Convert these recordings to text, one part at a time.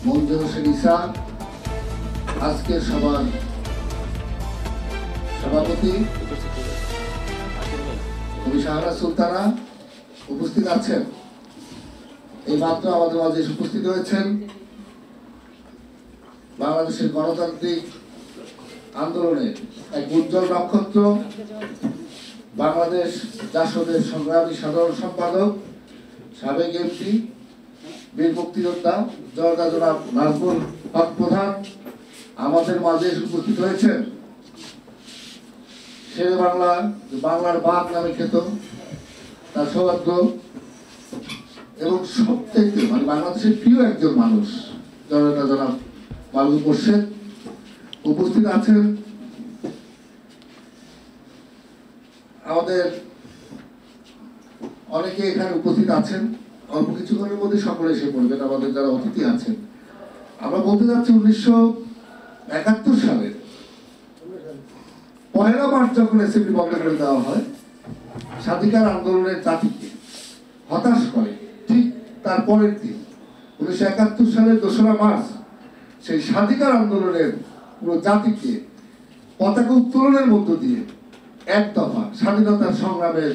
মঞ্জুর হোসেন ইসা, আজকের সভার সভাপতি কবি শাহনাজ সুলতানা উপস্থিত আছেন। এই মাত্র আমাদের মাঝে উপস্থিত হয়েছেন বাংলাদেশের গণতান্ত্রিক আন্দোলনের এক উজ্জ্বল নক্ষত্র, বাংলাদেশ জাসদের সংগ্রামী সাধারণ সম্পাদক, সাবেক এমপি, বীর মুক্তিযোদ্ধা জনাব নাজমুল হক প্রধান আমাদের মাঝে উপস্থিত হয়েছেন। শেরে বাংলা, বাংলার বাঘ নামে খ্যাত তার সৌভাগ্য এবং সবথেকে বাংলাদেশের প্রিয় একজন মানুষ জনাব মাহবুব মোর্শেদ উপস্থিত আছেন। আমাদের অনেকে এখানে উপস্থিত আছেন, অল্প কিছুক্ষণের মধ্যে সকলে এসে পড়বেন। আমাদের যারা অতিথি আছেন, আমরা বলতে যাচ্ছি 1971 সালের 1 মার্চ যখন অ্যাসেম্বলি বন্ধ করে দেওয়া হয়, স্বাধিকার আন্দোলনের জাতিকে হতাশ করে। ঠিক তার পরের দিন 1971 সালের 2রা মার্চ সেই স্বাধিকার আন্দোলনের পুরো জাতিকে পতাকা উত্তোলনের মধ্য দিয়ে এক দফা স্বাধীনতার সংগ্রামের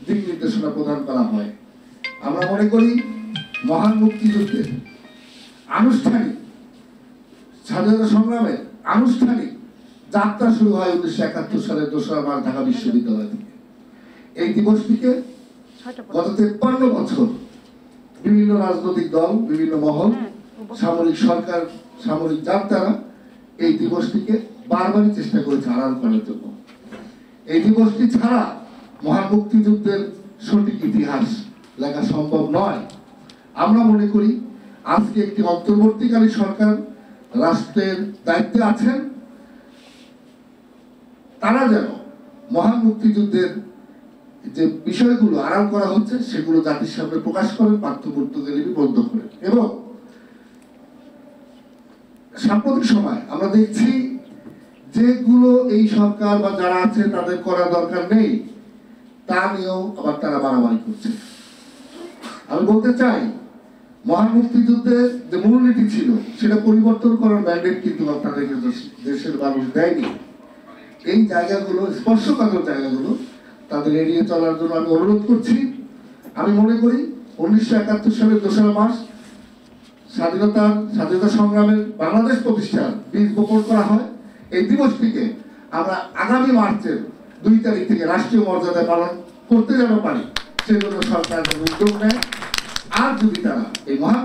দিক নির্দেশনা প্রদান করা হয়। আমরা মনে করি মহান মুক্তিযুদ্ধের আনুষ্ঠানিক স্বাধীনতা সংগ্রামের আনুষ্ঠানিক যাত্রা শুরু হয় 1971 সালের 2রা মার্চ ঢাকা বিশ্ববিদ্যালয় থেকে। এই দিবসটিকে গত 53 বছর বিভিন্ন রাজনৈতিক দল, বিভিন্ন মহল, সামরিক সরকার, সামরিক জান্তারা এই দিবসটিকে বারবারই চেষ্টা করেছে আড়াল করার জন্য। এই দিবসটি ছাড়া মহান মুক্তিযুদ্ধের সঠিক ইতিহাস লেখা সম্ভব নয়। আমরা মনে করি আজকে একটি অন্তর্বর্তীকালীন সরকার রাষ্ট্রের দায়িত্বে আছেন, তারা যেন মহান মুক্তিযুদ্ধের যে বিষয়গুলো আড়াল করা হচ্ছে সেগুলো জাতির সামনে প্রকাশ করেন, পাঠ্যপুস্তকে লিপিবদ্ধ করেন। এবং সাম্প্রতিক সময় আমরা দেখছি যেগুলো এই সরকার বা যারা আছে তাদের করা দরকার নেই, তা নিয়েও আবার তারা বাড়াবাড়ি করছে। আমি বলতে চাই মহান মুক্তিযুদ্ধের যে মূলনীতি ছিল সেটা পরিবর্তন করার ম্যান্ডেট কিন্তু আপনাদেরকে দেশের মানুষ দেয়নি। এই জায়গাগুলো, স্পর্শকাতর জায়গাগুলো তাদের এড়িয়ে চলার জন্য আমি অনুরোধ করছি। আমি মনে করি 1971 সালের 2রা মার্চ স্বাধীনতা সংগ্রামের বাংলাদেশ প্রতিষ্ঠার বীজ বপন করা হয়। এই দিবসটিকে আমরা আগামী মার্চের 2 তারিখ থেকে রাষ্ট্রীয় মর্যাদায় পালন করতে যেন পারি, সেজন্য সরকার উদ্যোগ নেয়। আর যদি তারা এই মহান